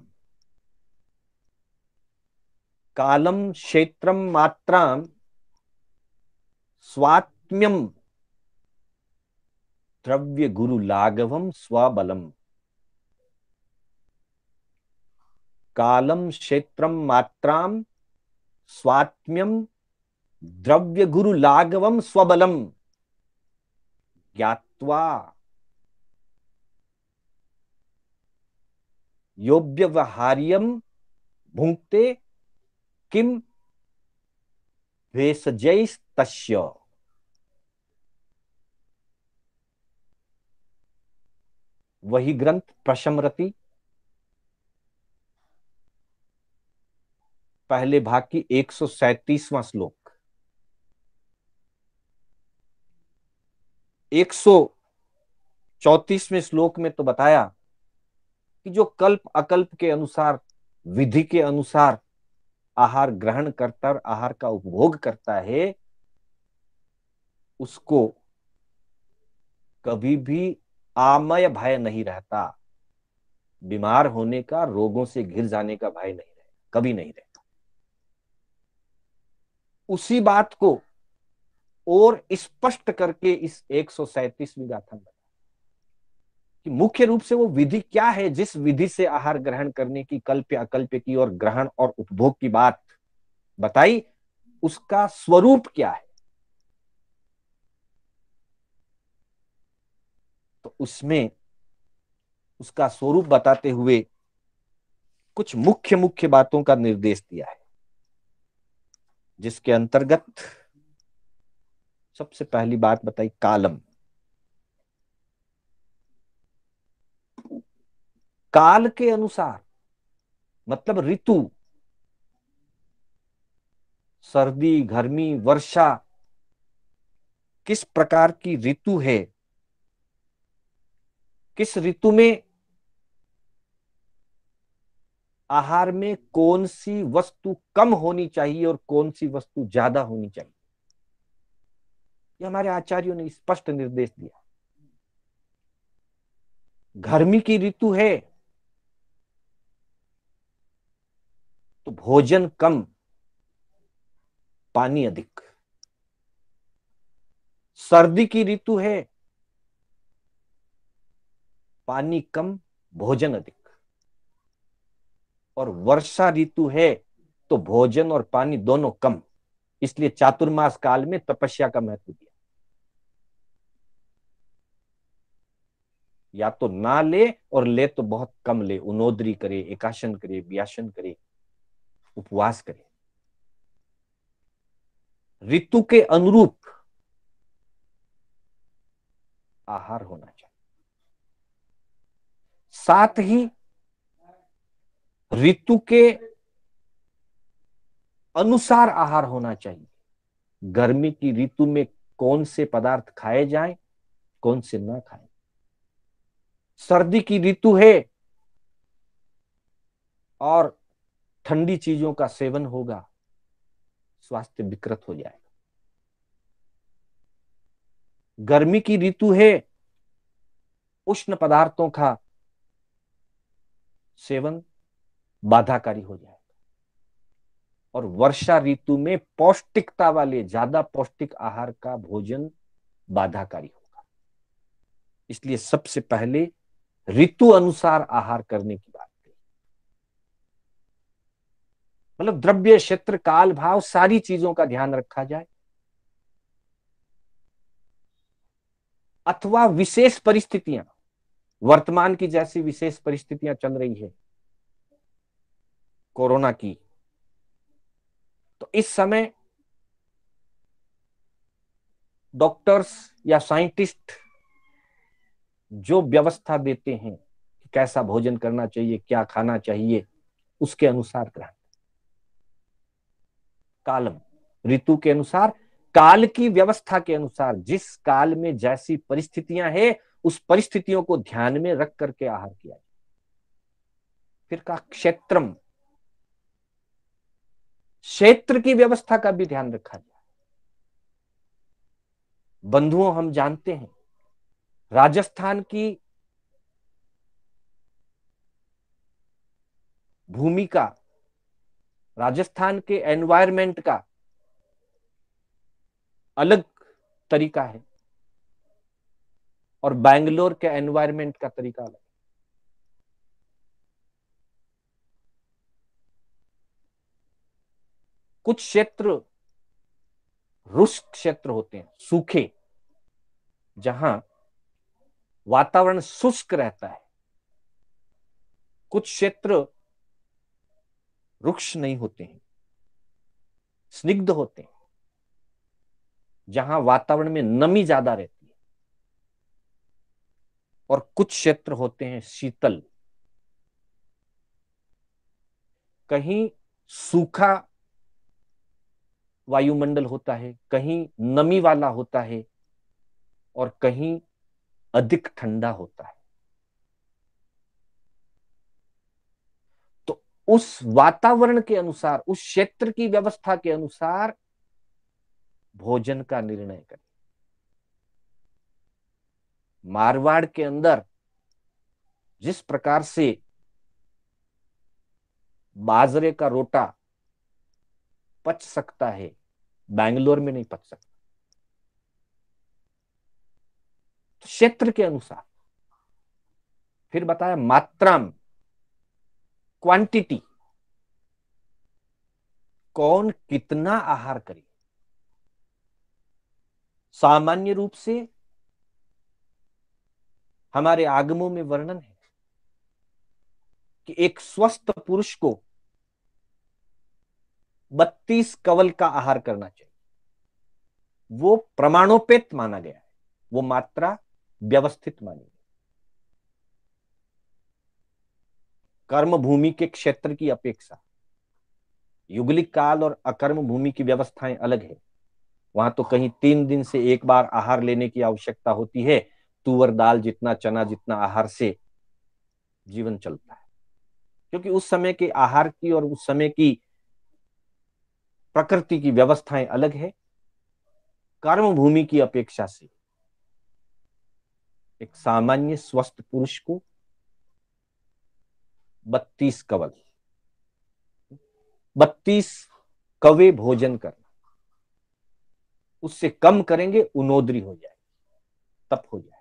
कालम क्षेत्रम मात्राम स्वात्म्यम द्रव्य गुरु लाघवम स्वबलम। कालम क्षेत्रम मात्राम स्वात्म्यम द्रव्य गुरु लाघवम स्वबलम ज्ञात्वा योग्यवहार्यम भुंक्ते किम भेषजैस्तस्य। वही ग्रंथ प्रशमरति पहले भाग की 137वां श्लोक, 134वें श्लोक में तो बताया कि जो कल्प अकल्प के अनुसार, विधि के अनुसार आहार ग्रहण करता और आहार का उपभोग करता है, उसको कभी भी आमय भय नहीं रहता, बीमार होने का, रोगों से घिर जाने का भय नहीं रहता, कभी नहीं रहता। उसी बात को और स्पष्ट करके इस 137वीं गाथा में कि मुख्य रूप से वो विधि क्या है, जिस विधि से आहार ग्रहण करने की, कल्प अकल्प की और ग्रहण और उपभोग की बात बताई, उसका स्वरूप क्या है। तो उसमें उसका स्वरूप बताते हुए कुछ मुख्य मुख्य बातों का निर्देश दिया है, जिसके अंतर्गत सबसे पहली बात बताई कालम। काल के अनुसार मतलब ऋतु, सर्दी, गर्मी, वर्षा, किस प्रकार की ऋतु है, किस ऋतु में आहार में कौन सी वस्तु कम होनी चाहिए और कौन सी वस्तु ज्यादा होनी चाहिए, ये हमारे आचार्यों ने स्पष्ट निर्देश दिया। गर्मी की ऋतु है तो भोजन कम, पानी अधिक। सर्दी की ऋतु है, पानी कम, भोजन अधिक। और वर्षा ऋतु है तो भोजन और पानी दोनों कम, इसलिए चातुर्मास काल में तपस्या का महत्व दिया। या तो ना ले और ले तो बहुत कम ले, उनोदरी करे, एकाशन करे, व्यासन करे, उपवास करे। ऋतु के अनुरूप आहार होना चाहिए, साथ ही ऋतु के अनुसार आहार होना चाहिए। गर्मी की ऋतु में कौन से पदार्थ खाए जाएं, कौन से ना खाएं। सर्दी की ऋतु है और ठंडी चीजों का सेवन होगा, स्वास्थ्य विकृत हो जाएगा। गर्मी की ऋतु है, उष्ण पदार्थों का सेवन बाधाकारी हो जाएगा। और वर्षा ऋतु में पौष्टिकता वाले, ज्यादा पौष्टिक आहार का भोजन बाधाकारी होगा। इसलिए सबसे पहले ऋतु अनुसार आहार करने की बात कही। मतलब द्रव्य, क्षेत्र, काल, भाव, सारी चीजों का ध्यान रखा जाए। अथवा विशेष परिस्थितियां, वर्तमान की जैसी विशेष परिस्थितियां चल रही है कोरोना की, तो इस समय डॉक्टर्स या साइंटिस्ट जो व्यवस्था देते हैं कि कैसा भोजन करना चाहिए, क्या खाना चाहिए, उसके अनुसार ग्रहण। कालम, ऋतु के अनुसार, काल की व्यवस्था के अनुसार, जिस काल में जैसी परिस्थितियां हैं उस परिस्थितियों को ध्यान में रख करके आहार किया जाए। फिर कहा क्षेत्रम, क्षेत्र की व्यवस्था का भी ध्यान रखा जाए। बंधुओं, हम जानते हैं राजस्थान की भूमि का, राजस्थान के एनवायरमेंट का अलग तरीका है और बैंगलोर के एनवायरमेंट का तरीका अलग। कुछ क्षेत्र रुष्ट क्षेत्र होते हैं, सूखे, जहां वातावरण शुष्क रहता है। कुछ क्षेत्र रुक्ष नहीं होते हैं, स्निग्ध होते हैं, जहां वातावरण में नमी ज्यादा रहती है। और कुछ क्षेत्र होते हैं शीतल, कहीं सूखा वायुमंडल होता है, कहीं नमी वाला होता है और कहीं अधिक ठंडा होता है। तो उस वातावरण के अनुसार, उस क्षेत्र की व्यवस्था के अनुसार भोजन का निर्णय करें। मारवाड़ के अंदर जिस प्रकार से बाजरे का रोटा पच सकता है, बैंगलोर में नहीं पच सकता। क्षेत्र के अनुसार। फिर बताया मात्रा में, क्वांटिटी, कौन कितना आहार करे। सामान्य रूप से हमारे आगमों में वर्णन है कि एक स्वस्थ पुरुष को 32 कवल का आहार करना चाहिए। वो प्रमाणोपेत माना गया है, वो मात्रा व्यवस्थित मानी गई। कर्म भूमि के क्षेत्र की अपेक्षा युगलिक काल और अकर्म भूमि की व्यवस्थाएं अलग है। वहां तो कहीं 3 दिन से एक बार आहार लेने की आवश्यकता होती है। तुअर दाल जितना, चना जितना आहार से जीवन चलता है, क्योंकि उस समय के आहार की और उस समय की प्रकृति की व्यवस्थाएं अलग है। कर्म भूमि की अपेक्षा से एक सामान्य स्वस्थ पुरुष को 32 कवल, 32 कवे भोजन करना। उससे कम करेंगे उनोदरी हो जाए, तप हो जाए।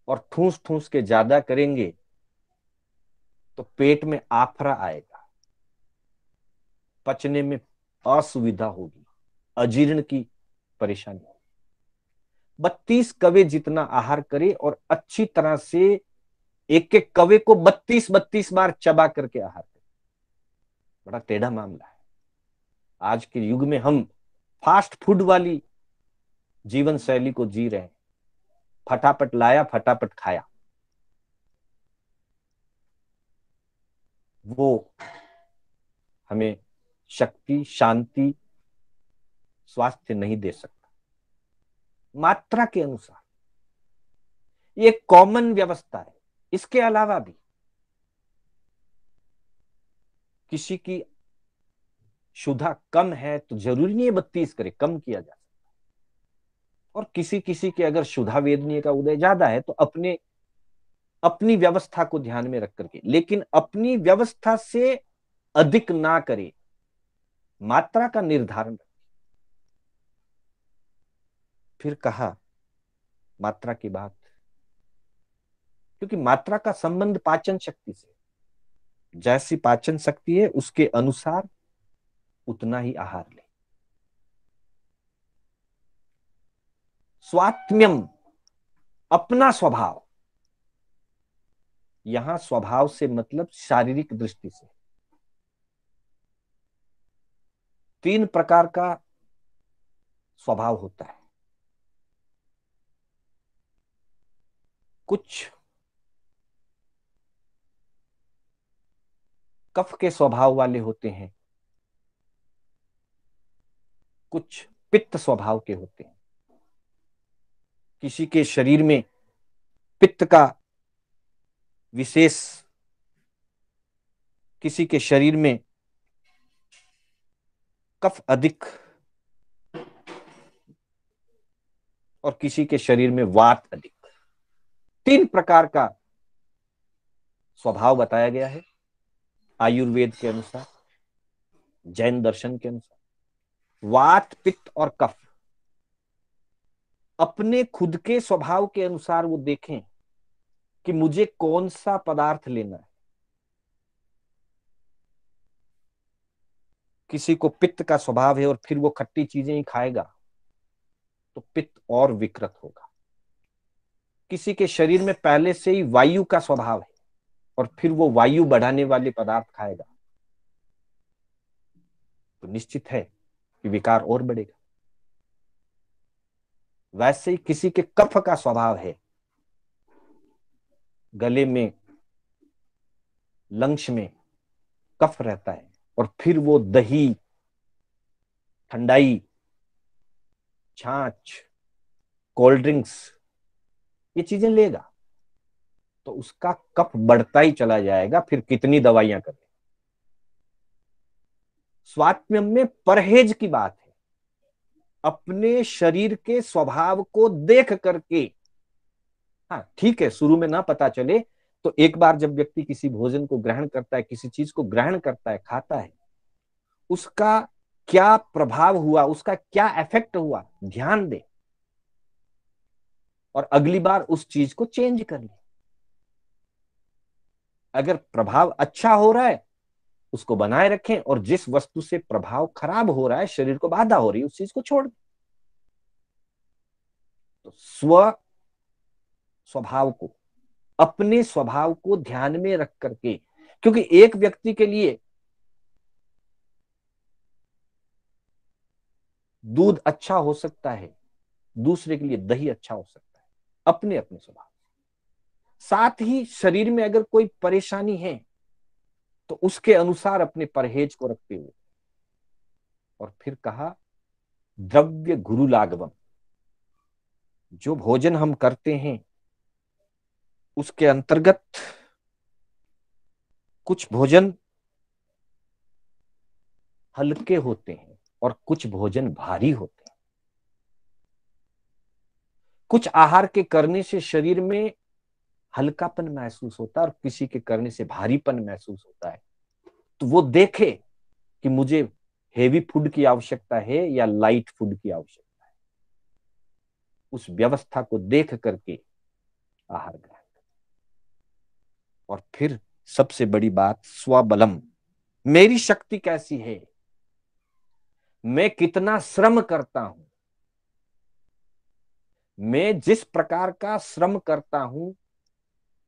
और ठूस ठूस के ज्यादा करेंगे तो पेट में आफरा आएगा, पचने में असुविधा होगी, अजीर्ण की परेशानी होगी। 32 कवे जितना आहार करे और अच्छी तरह से एक एक कवे को 32-32 बार चबा करके आहार करे। बड़ा टेढ़ा मामला है। आज के युग में हम फास्ट फूड वाली जीवन शैली को जी रहे हैं। फटाफट लाया, फटाफट खाया। वो हमें शक्ति, शांति, स्वास्थ्य नहीं दे सकता। मात्रा के अनुसार ये कॉमन व्यवस्था है। इसके अलावा भी किसी की क्षुधा कम है तो जरूरी नहीं है 32 करे, कम किया जा सकता। और किसी किसी के अगर क्षुधा वेदनीय का उदय ज्यादा है तो अपनी व्यवस्था को ध्यान में रख करके, लेकिन अपनी व्यवस्था से अधिक ना करे, मात्रा का निर्धारण रखें। फिर कहा मात्रा की बात, क्योंकि मात्रा का संबंध पाचन शक्ति से, जैसी पाचन शक्ति है उसके अनुसार उतना ही आहार ले। स्वात्म्यम, अपना स्वभाव। यहां स्वभाव से मतलब शारीरिक दृष्टि से 3 प्रकार का स्वभाव होता है। कुछ कफ के स्वभाव वाले होते हैं, कुछ पित्त स्वभाव के होते हैं। किसी के शरीर में पित्त का विशेष किसी के शरीर में कफ अधिक और किसी के शरीर में वात अधिक, 3 प्रकार का स्वभाव बताया गया है आयुर्वेद के अनुसार, जैन दर्शन के अनुसार। वात, पित्त और कफ अपने खुद के स्वभाव के अनुसार वो देखें कि मुझे कौन सा पदार्थ लेना है। किसी को पित्त का स्वभाव है और फिर वो खट्टी चीजें ही खाएगा तो पित्त और विकृत होगा। किसी के शरीर में पहले से ही वायु का स्वभाव है और फिर वो वायु बढ़ाने वाले पदार्थ खाएगा तो निश्चित है कि विकार और बढ़ेगा। वैसे ही किसी के कफ का स्वभाव है, गले में, लंग्स में कफ रहता है और फिर वो दही, ठंडाई, छाछ, कोल्ड ड्रिंक्स ये चीजें लेगा तो उसका कफ बढ़ता ही चला जाएगा, फिर कितनी दवाइयां करें। स्वास्थ्य में परहेज की बात है, अपने शरीर के स्वभाव को देख करके। हाँ ठीक है, शुरू में ना पता चले तो एक बार जब व्यक्ति किसी भोजन को ग्रहण करता है, किसी चीज को ग्रहण करता है, खाता है, उसका क्या प्रभाव हुआ, उसका क्या इफेक्ट हुआ, ध्यान दे और अगली बार उस चीज को चेंज कर ले। अगर प्रभाव अच्छा हो रहा है उसको बनाए रखें और जिस वस्तु से प्रभाव खराब हो रहा है, शरीर को बाधा हो रही है, उस चीज को छोड़ दें। तो स्वभाव को, अपने स्वभाव को ध्यान में रख करके, क्योंकि एक व्यक्ति के लिए दूध अच्छा हो सकता है, दूसरे के लिए दही अच्छा हो सकता है, अपने अपने स्वभाव। साथ ही शरीर में अगर कोई परेशानी है तो उसके अनुसार अपने परहेज को रखते हुए। और फिर कहा द्रव्य गुरु लाघवम, जो भोजन हम करते हैं उसके अंतर्गत कुछ भोजन हल्के होते हैं और कुछ भोजन भारी होते हैं। कुछ आहार के करने से शरीर में हल्कापन महसूस होता है और किसी के करने से भारीपन महसूस होता है। तो वो देखे कि मुझे हेवी फूड की आवश्यकता है या लाइट फूड की आवश्यकता है, उस व्यवस्था को देख करके आहार ग्रहण। और फिर सबसे बड़ी बात, स्वबलम, मेरी शक्ति कैसी है, मैं कितना श्रम करता हूं, मैं जिस प्रकार का श्रम करता हूं,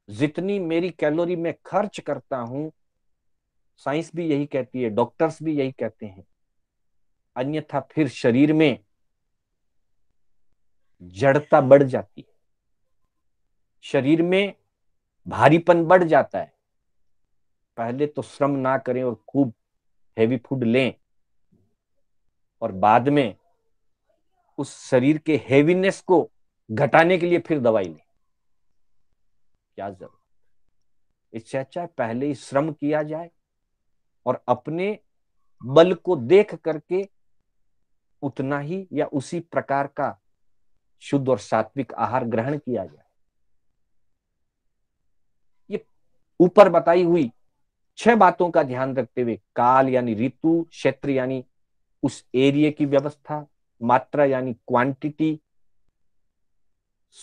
जितनी मेरी कैलोरी में खर्च करता हूं, साइंस भी यही कहती है, डॉक्टर्स भी यही कहते हैं, अन्यथा फिर शरीर में जड़ता बढ़ जाती है, शरीर में भारीपन बढ़ जाता है। पहले तो श्रम ना करें और खूब हेवी फूड लें और बाद में उस शरीर के हेवीनेस को घटाने के लिए फिर दवाई लें, क्या जरूरत। इससे अच्छा है पहले ही श्रम किया जाए और अपने बल को देख करके उतना ही या उसी प्रकार का शुद्ध और सात्विक आहार ग्रहण किया जाए। ये ऊपर बताई हुई 6 बातों का ध्यान रखते हुए, काल यानी ऋतु, क्षेत्र यानी उस एरिया की व्यवस्था, मात्रा यानी क्वांटिटी,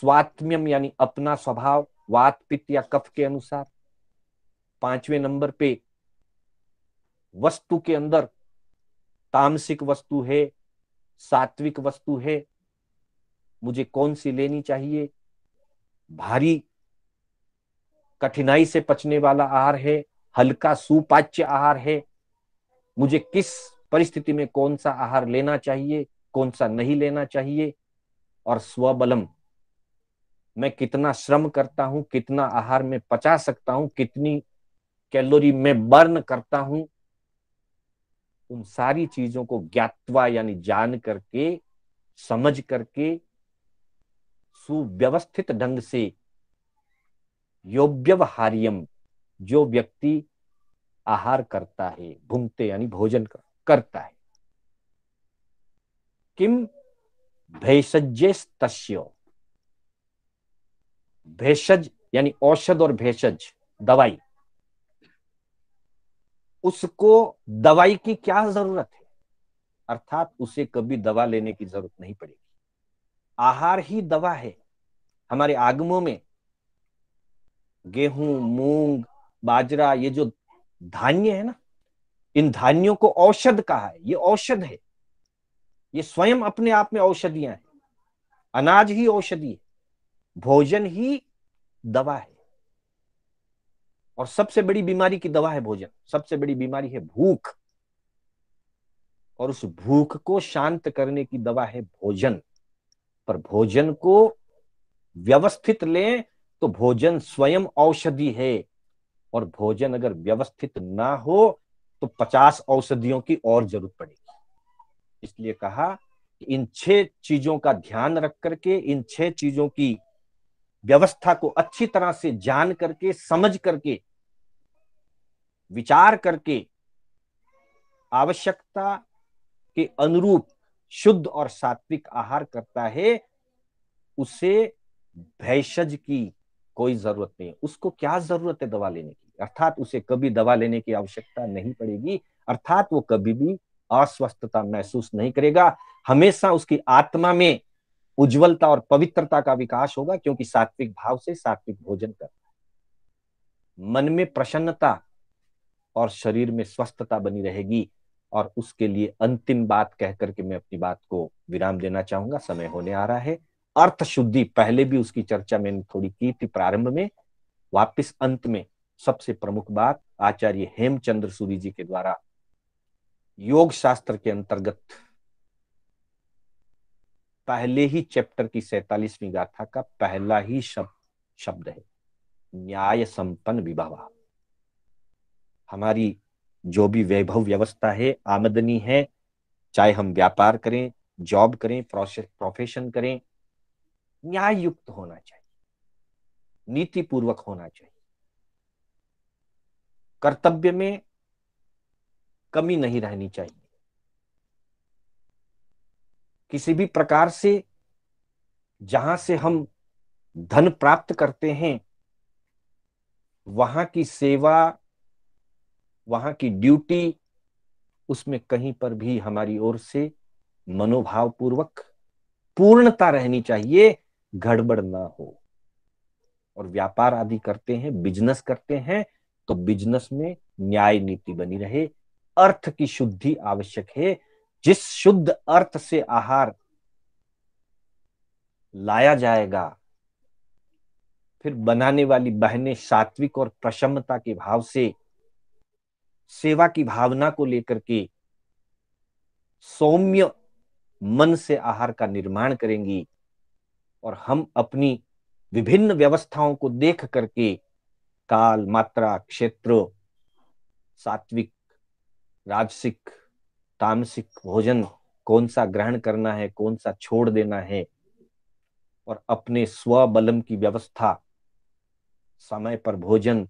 स्वात्म्यम यानी अपना स्वभाव, वात पित्त या कफ के अनुसार, 5वें नंबर पे वस्तु के अंदर तामसिक वस्तु है, सात्विक वस्तु है, मुझे कौन सी लेनी चाहिए, भारी कठिनाई से पचने वाला आहार है, हल्का सुपाच्य आहार है, मुझे किस परिस्थिति में कौन सा आहार लेना चाहिए, कौन सा नहीं लेना चाहिए। और स्वबलम, मैं कितना श्रम करता हूं, कितना आहार में पचा सकता हूं, कितनी कैलोरी में बर्न करता हूं, उन सारी चीजों को ज्ञात्वा यानी जान करके, समझ करके, सुव्यवस्थित ढंग से योव्यवहार्यम, जो व्यक्ति आहार करता है, भुंक्ते यानी भोजन करता है, किम भेषज्यस्तस्य, भेषज यानी औषध और भेषज दवाई, उसको दवाई की क्या जरूरत है, अर्थात उसे कभी दवा लेने की जरूरत नहीं पड़ेगी। आहार ही दवा है। हमारे आगमों में गेहूं, मूंग, बाजरा, ये जो धान्य है ना, इन धान्यों को औषध कहा है। ये औषध है, ये स्वयं अपने आप में औषधियां हैं। अनाज ही औषधि है, भोजन ही दवा है। और सबसे बड़ी बीमारी की दवा है भोजन। सबसे बड़ी बीमारी है भूख, और उस भूख को शांत करने की दवा है भोजन। पर भोजन को व्यवस्थित लें तो भोजन स्वयं औषधि है, और भोजन अगर व्यवस्थित ना हो तो 50 औषधियों की और जरूरत पड़ेगी। इसलिए कहा कि इन 6 चीजों का ध्यान रख करके, इन 6 चीजों की व्यवस्था को अच्छी तरह से जान करके, समझ करके, विचार करके, आवश्यकता के अनुरूप शुद्ध और सात्विक आहार करता है, उसे भेषज की कोई जरूरत नहीं। उसको क्या जरूरत है दवा लेने की, अर्थात उसे कभी दवा लेने की आवश्यकता नहीं पड़ेगी। अर्थात वो कभी भी अस्वस्थता महसूस नहीं करेगा। हमेशा उसकी आत्मा में उज्जवलता और पवित्रता का विकास होगा, क्योंकि सात्विक भाव से सात्विक भोजन करता है। मन में प्रसन्नता और शरीर में स्वस्थता बनी रहेगी। और उसके लिए अंतिम बात कह करके मैं अपनी बात को विराम देना चाहूंगा, समय होने आ रहा है। अर्थ शुद्धि, पहले भी उसकी चर्चा मैंने थोड़ी की थी प्रारंभ में, वापस अंत में सबसे प्रमुख बात आचार्य हेमचंद्र सूरी जी के द्वारा योग शास्त्र के अंतर्गत पहले ही चैप्टर की 47वीं गाथा का पहला ही शब्द है न्याय संपन्न विभवा। हमारी जो भी वैभव व्यवस्था है, आमदनी है, चाहे हम व्यापार करें, जॉब करें, प्रोफेशन करें, न्याय युक्त होना चाहिए, नीति पूर्वक होना चाहिए। कर्तव्य में कमी नहीं रहनी चाहिए। किसी भी प्रकार से जहां से हम धन प्राप्त करते हैं, वहां की सेवा, वहां की ड्यूटी, उसमें कहीं पर भी हमारी ओर से मनोभाव पूर्वक पूर्णता रहनी चाहिए, गड़बड़ ना हो। और व्यापार आदि करते हैं, बिजनेस करते हैं, तो बिजनेस में न्याय नीति बनी रहे। अर्थ की शुद्धि आवश्यक है। जिस शुद्ध अर्थ से आहार लाया जाएगा, फिर बनाने वाली बहनें सात्विक और प्रशन्नता के भाव से सेवा की भावना को लेकर के सौम्य मन से आहार का निर्माण करेंगी। और हम अपनी विभिन्न व्यवस्थाओं को देख करके काल, मात्रा, क्षेत्र, सात्विक, राजसिक, तामसिक भोजन कौन सा ग्रहण करना है, कौन सा छोड़ देना है, और अपने स्वबलम की व्यवस्था, समय पर भोजन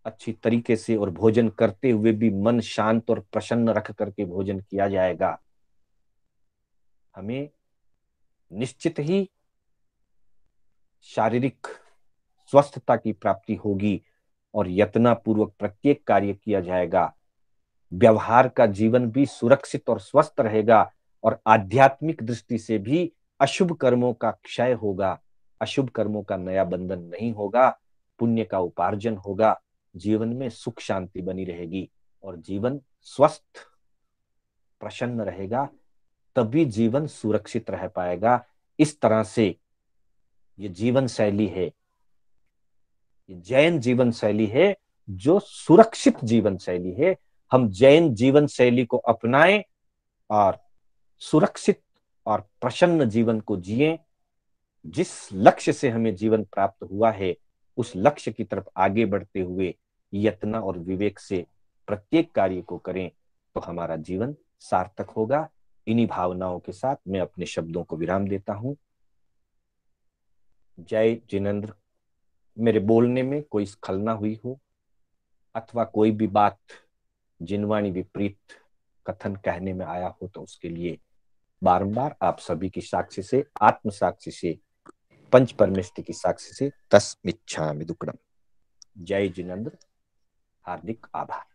अच्छी तरीके से, और भोजन करते हुए भी मन शांत और प्रसन्न रख करके भोजन किया जाएगा, हमें निश्चित ही शारीरिक स्वस्थता की प्राप्ति होगी। और यत्नापूर्वक प्रत्येक कार्य किया जाएगा। व्यवहार का जीवन भी सुरक्षित और स्वस्थ रहेगा। और आध्यात्मिक दृष्टि से भी अशुभ कर्मों का क्षय होगा, अशुभ कर्मों का नया बंधन नहीं होगा, पुण्य का उपार्जन होगा, जीवन में सुख शांति बनी रहेगी, और जीवन स्वस्थ प्रसन्न रहेगा। तभी जीवन सुरक्षित रह पाएगा। इस तरह से ये जीवन शैली है, ये जैन जीवन शैली है, जो सुरक्षित जीवन शैली है। हम जैन जीवन शैली को अपनाएं और सुरक्षित और प्रसन्न जीवन को जिएं। जिस लक्ष्य से हमें जीवन प्राप्त हुआ है, उस लक्ष्य की तरफ आगे बढ़ते हुए यत्न और विवेक से प्रत्येक कार्य को करें, तो हमारा जीवन सार्थक होगा। इन्हीं भावनाओं के साथ मैं अपने शब्दों को विराम देता हूं। जय जिनेंद्र। मेरे बोलने में कोई स्खलना हुई हो अथवा कोई भी बात जिनवाणी विपरीत कथन कहने में आया हो, तो उसके लिए बारंबार आप सभी की साक्षी से, आत्म साक्षी से, पंच परमेष्टि की साक्षी से तस्मिच्छामि दुक्कडम। जय जिनेंद्र, हार्दिक आभार।